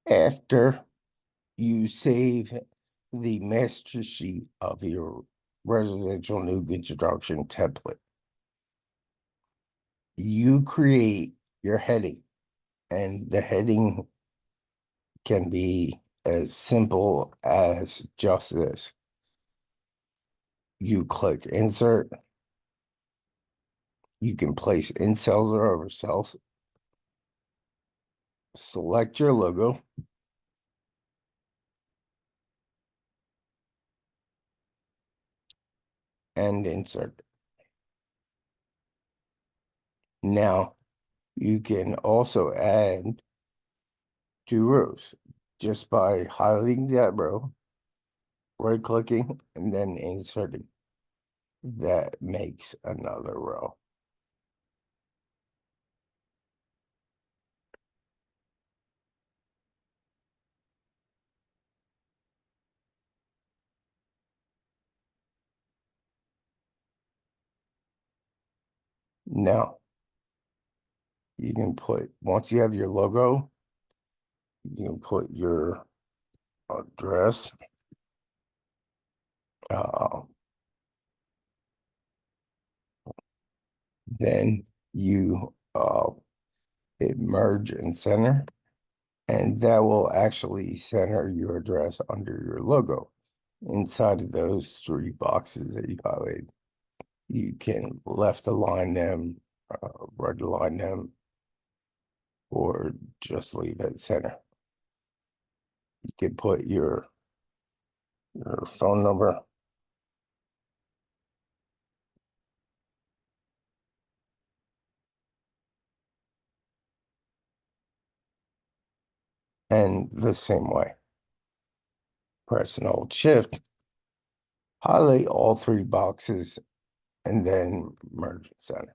After you save the master sheet of your residential new construction template, you create your heading, and the heading can be as simple as just this. You click insert, you can place in cells or over cells, select your logo, and insert. Now you can also add 2 rows just by highlighting that row, right clicking, and then inserting. That makes another row. Now you can put, once you have your logo, you can put your address, then you hit merge and center, and that will actually center your address under your logo. Inside of those 3 boxes that you highlighted, you can left align them, right align them, or just leave it center. You can put your phone number, and the same way. Press and hold shift, highlight all 3 boxes, and then merge and center.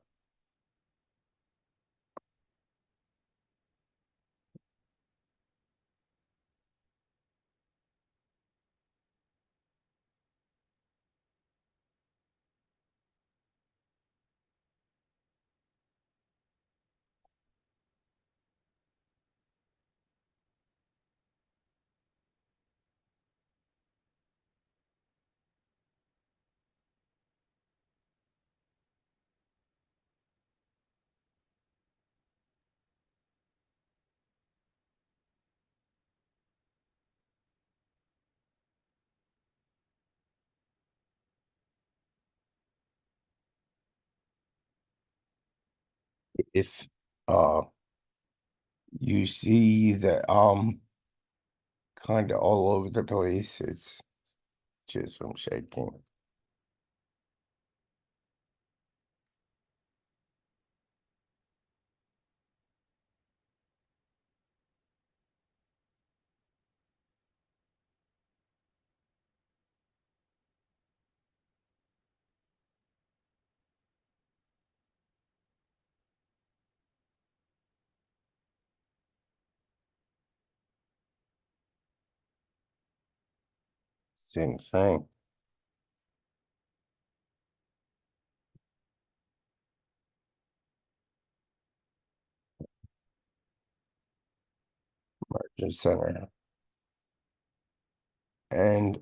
If you see that kind of all over the place, it's just from shaking. Same thing. Merge center. And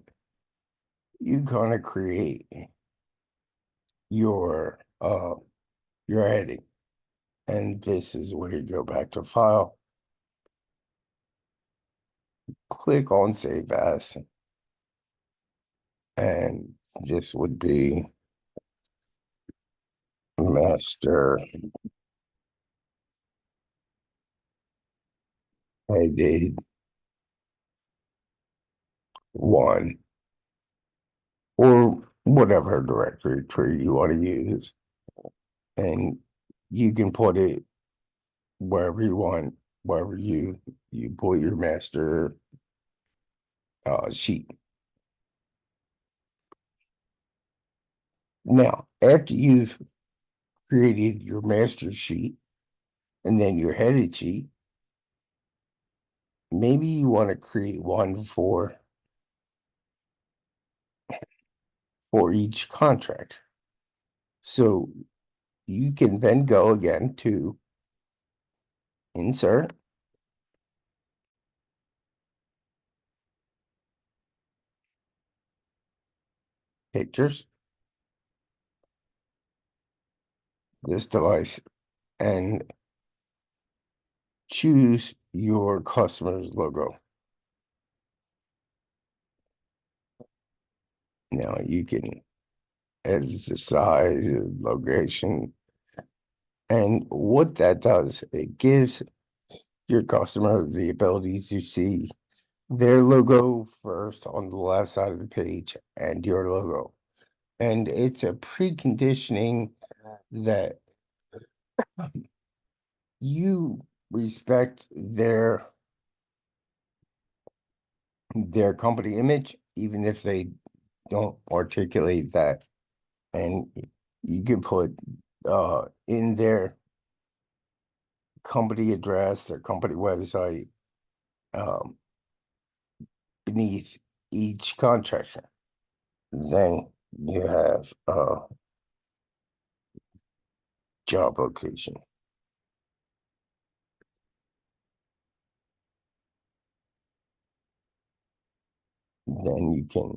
you kind of create your heading. And this is where you go back to file, click on save as, and this would be master headed 1, or whatever directory tree you want to use. And you can put it wherever you want, wherever you put your master sheet. Now, after you've created your master sheet and then your headed sheet, maybe you want to create one for each contract. So you can then go again to insert, pictures, this device, and choose your customer's logo. Now you can edit the size, location, and what that does, it gives your customer the ability to see their logo first on the left side of the page and your logo. And it's a preconditioning that you respect their company image, even if they don't articulate that. And you can put in their company address, their company website, um, beneath each contractor. Then you have job location. Then you can,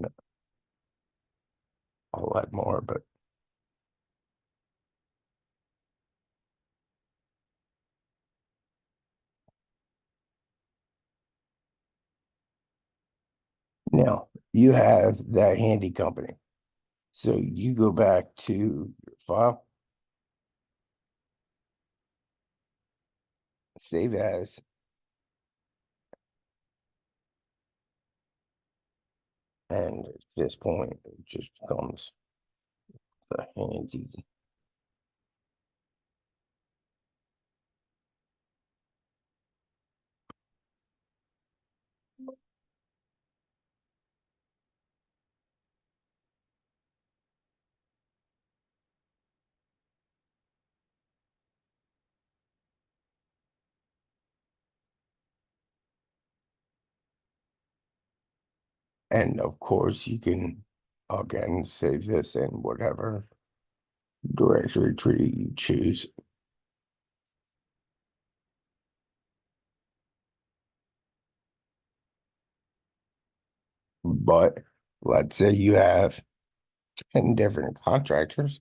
I'll add more, but now you have that handy company. So you go back to your file, save as, and at this point, it just becomes the handy. And of course, you can again save this in whatever directory you choose. But let's say you have 10 different contractors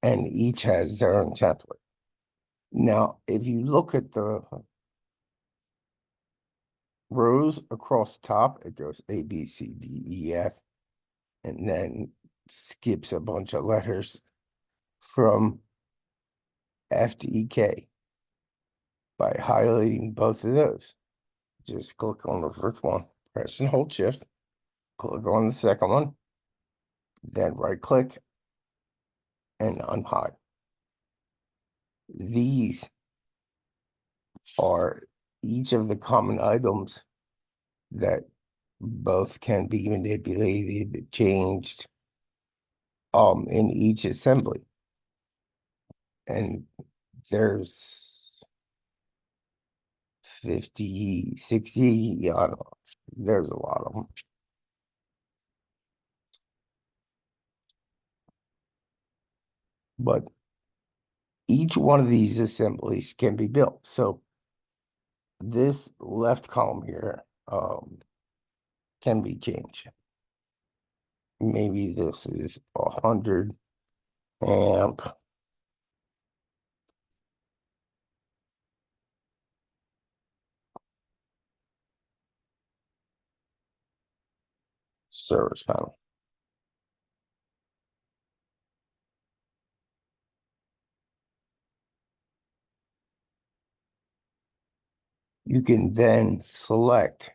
and each has their own template. Now, if you look at the rows across the top, it goes A, B, C, D, E, F, and then skips a bunch of letters from F to EK. By highlighting both of those, just click on the first one, press and hold shift, click on the second one, then right click and unhide. These are each of the common items that both can be manipulated, changed in each assembly. And there's 50, 60, I don't know. There's a lot of them. But each one of these assemblies can be built. So this left column here can be changed. Maybe this is 100 amp service panel. You can then select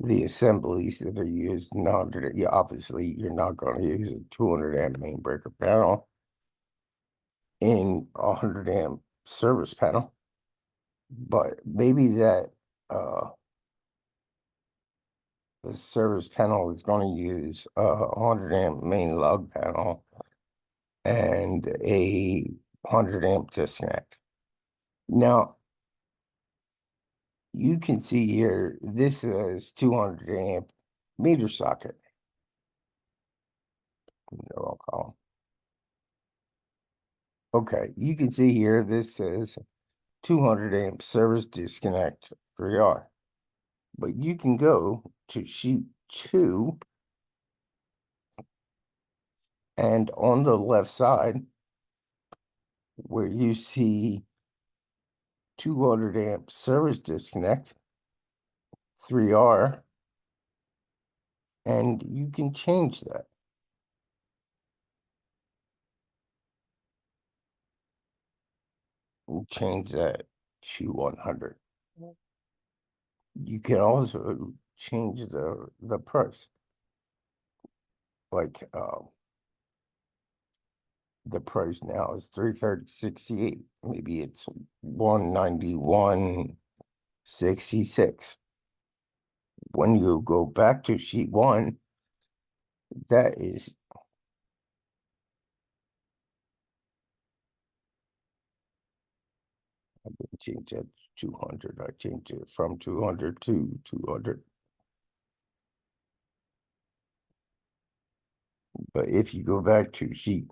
the assemblies that are used in 100. Yeah, obviously, you're not going to use a 200 amp main breaker panel in a 100 amp service panel, but maybe that the service panel is going to use a 100 amp main lug panel and a 100 amp disconnect. Now, you can see here, this is 200 amp meter socket. Wrong column. Okay, you can see here, this says 200 amp service disconnect 3R. But you can go to sheet 2 And on the left side, where you see 200 amp service disconnect, 3R, and you can change that. Change that to 100. You can also change the price. Like the price now is 330.68. Maybe it's 191.66. When you go back to sheet one, that is I didn't change that to 200. I changed it from 200 to 200. But if you go back to sheet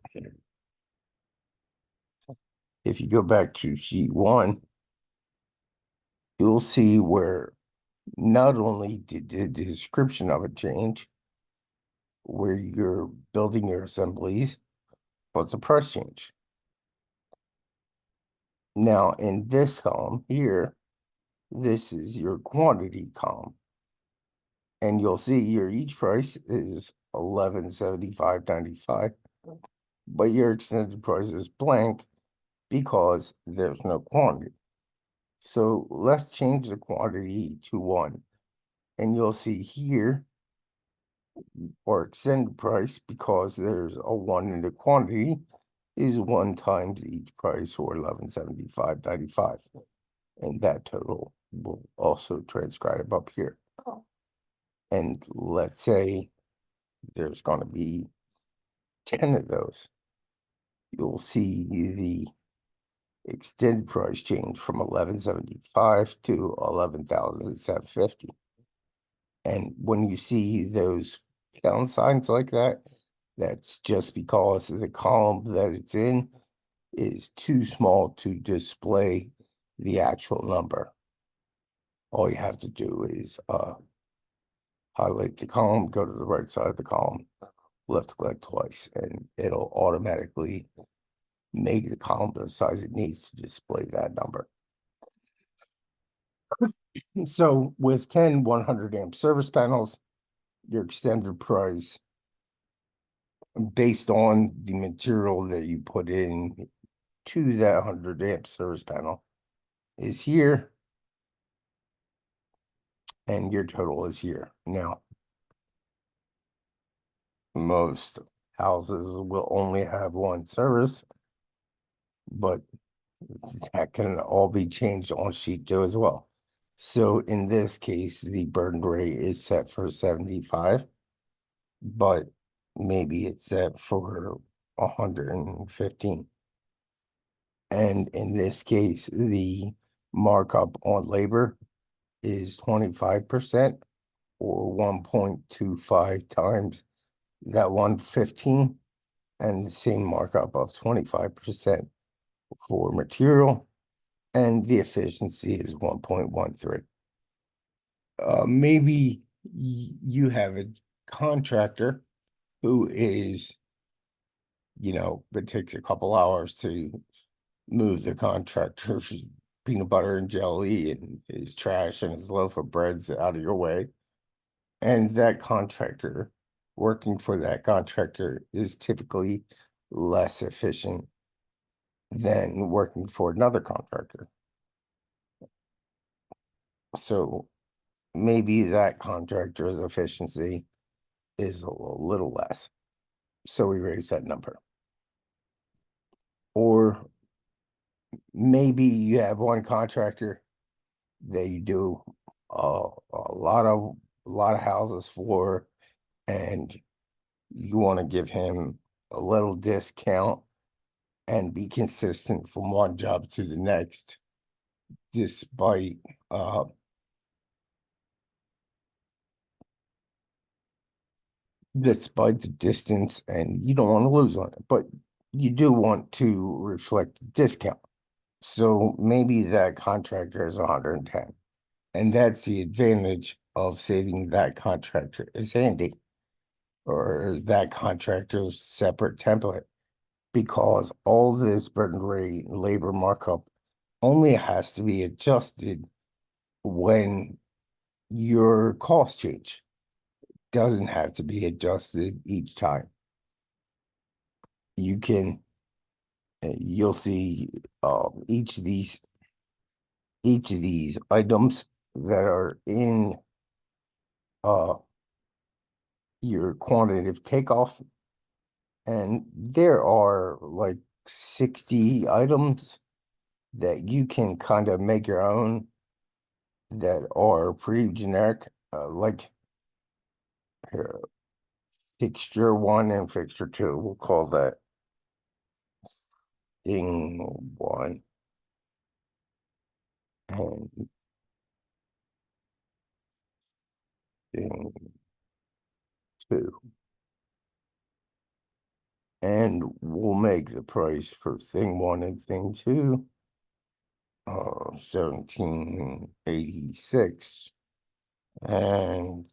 one, you'll see where not only did the description of it change, where you're building your assemblies, but the price change. Now, in this column here, this is your quantity column. And you'll see your each price is $1175.95, but your extended price is blank because there's no quantity. So let's change the quantity to 1. And you'll see here, or extended price, because there's a 1 in the quantity, is 1 times each price, or $1175.95. And that total will also transcribe up here. And let's say there's going to be 10 of those. You'll see the extended price change from $1175 to $11,750. And when you see those pound signs like that, that's just because the column that it's in is too small to display the actual number. All you have to do is highlight the column, go to the right side of the column, left click twice, and it'll automatically make the column the size it needs to display that number. So with 10 100 amp service panels, your extended price, based on the material that you put in to that 100 amp service panel, is here, and your total is here. Now, most houses will only have one service, but that can all be changed on sheet 2 as well. So in this case, the burden rate is set for 75, but maybe it's set for 115. And in this case, the markup on labor is 25%, or 1.25 times that 115, and the same markup of 25% for material, and the efficiency is 1.13. Maybe you have a contractor who is, it takes a couple hours to move the contractor's peanut butter and jelly and his trash and his loaf of breads out of your way. And that contractor, working for that contractor, is typically less efficient than working for another contractor. So maybe that contractor's efficiency is a little less. So we raise that number. Or maybe you have one contractor that you do a lot of houses for, and you want to give him a little discount and be consistent from one job to the next, despite the distance, and you don't want to lose on it, but you do want to reflect discount. So maybe that contractor is 110, and that's the advantage of saving that contractor is handy. or that contractor's separate template, because all this burden rate and labor markup only has to be adjusted when your costs change. Doesn't have to be adjusted each time. You can, you'll see each of these items that are in uh your quantitative takeoff, and there are like 60 items that you can kind of make your own that are pretty generic, like here, fixture 1 and fixture 2. We'll call that thing 1 and thing 2. And we'll make the price for thing 1 and thing 2 1786 and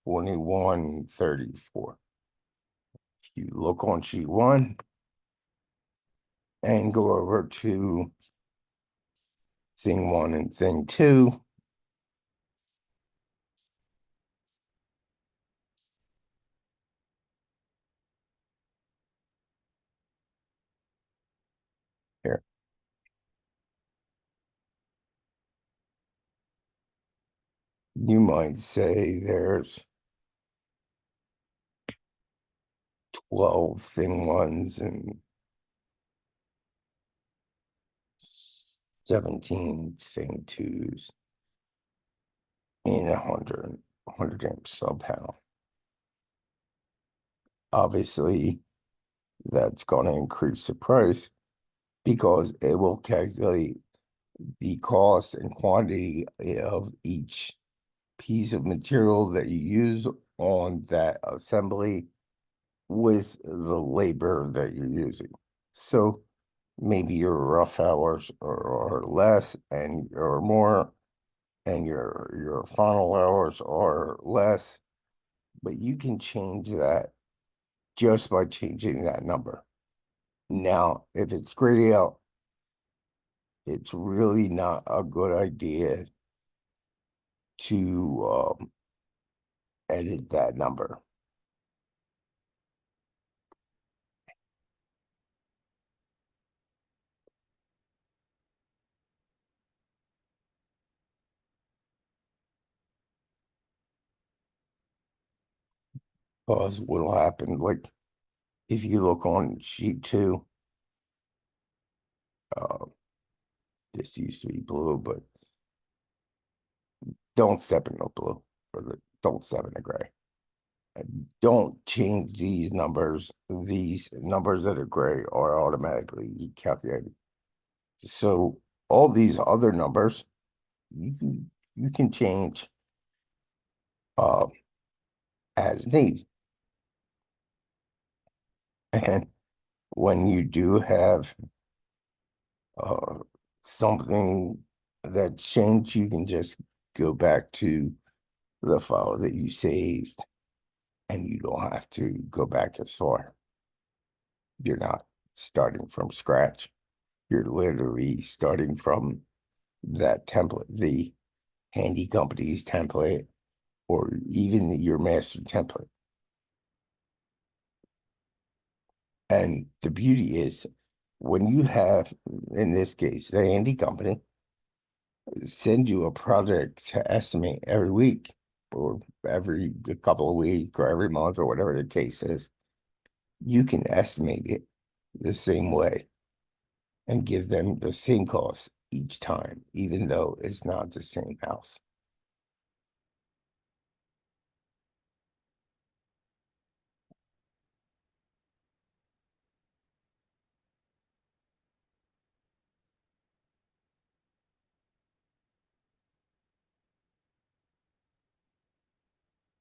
2134. If you look on sheet 1 and go over to thing 1 and thing 2, here, you might say there's 12 thing 1s and 17 thing 2s in a 100 amp sub panel. Obviously, that's going to increase the price because it will calculate the cost and quantity of each piece of material that you use on that assembly with the labor that you're using. So maybe your rough hours are less and or more, and your final hours are less, but you can change that just by changing that number. Now, if it's grayed out, it's really not a good idea to edit that number. Because what'll happen, like if you look on sheet 2, uh, this used to be blue, but don't step in the blue, or don't step in the gray. Don't change these numbers. These numbers that are gray are automatically calculated. So all these other numbers, you can change as needed. And when you do have something that changed, you can just go back to the file that you saved, and you don't have to go back as far. You're not starting from scratch. You're literally starting from that template, the handy company's template, or even your master template. And the beauty is when you have, in this case, the handy company send you a project to estimate every week or every couple of weeks or every month or whatever the case is, you can estimate it the same way and give them the same cost each time, even though it's not the same house.